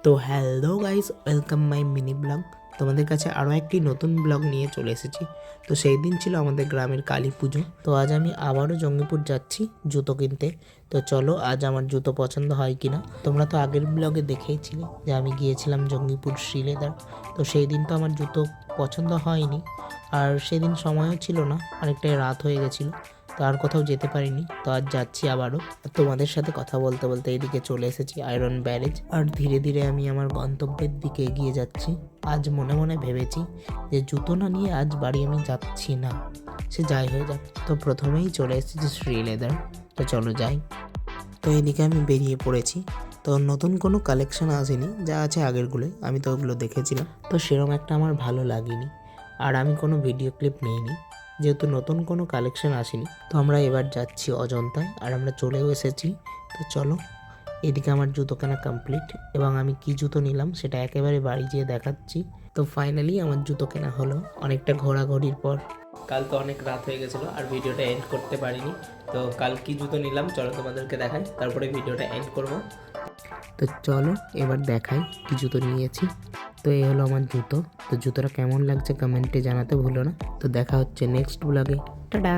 তো hello guys, welcome my mini blog. তোমাদের কাছে আরও একটি নতুন ব্লগ নিয়ে চলে এসেছি। তো সেই দিন ছিল আমাদের গ্রামের কালী পুজো। তো আজ আমি আবারও জঙ্গিপুর যাচ্ছি জুতো কিনতে। তো চলো আজ আমার জুতো পছন্দ হয় কিনা। তোমরা তো আগের ব্লগে দেখেইছিলে যে আমি গিয়েছিলাম জঙ্গিপুর শ্রীলেদার। তো সেই দিন তো আমার জুতো পছন্দ হয়নি, আর সেদিন সময়ও ছিল না, অনেকটাই রাত হয়ে গেছিলো। তো আর কোথাও যেতে পারিনি। তো আজ যাচ্ছি আবারও। তোমাদের সাথে কথা বলতে বলতে এদিকে চলে এসেছি আয়রন ব্যারেজ, আর ধীরে ধীরে আমি আমার গন্তব্যের দিকে এগিয়ে যাচ্ছি। আজ মনে মনে ভেবেছি যে জুতো না নিয়ে আজ বাড়ি আমি যাচ্ছি না, সে যাই হয়ে যাক। তো প্রথমেই চলে এসেছি শ্রী লেদার। তো চলো যাই। তো এদিকে আমি বেরিয়ে পড়েছি। তো নতুন কোনো কালেকশন আসেনি, যা আছে আগেরগুলোই, আমি তো ওগুলো দেখেছিলাম। তো সেরকম একটা আমার ভালো লাগেনি, আর আমি কোনো ভিডিও ক্লিপ নিইনি যেহেতু নতুন কোনো কালেকশন আসেনি। তো আমরা এবার যাচ্ছি অজন্তায়, আর আমরা চলেও এসেছি। তো চলো, এদিকে আমার জুতো কেনা কমপ্লিট, এবং আমি কি জুতো নিলাম সেটা একেবারে বাড়ি যেয়ে দেখাচ্ছি। তো ফাইনালি আমার জুতো কেনা হলো অনেকটা ঘোরাঘুরির পর। কাল তো অনেক রাত হয়ে গেছিলো আর ভিডিওটা এন্ড করতে পারিনি। তো কাল কি জুতো নিলাম চলো তোমাদেরকে দেখাই, তারপরে ভিডিওটা এন্ড করব। তো চলো এবার দেখাই কি জুতো নিয়েছি। তো এই হলো আমার জুতো। তো জুতোটা কেমন লাগছে কমেন্টে জানাতে ভুলো না। তো দেখা হচ্ছে নেক্সট ব্লগে। টাটা।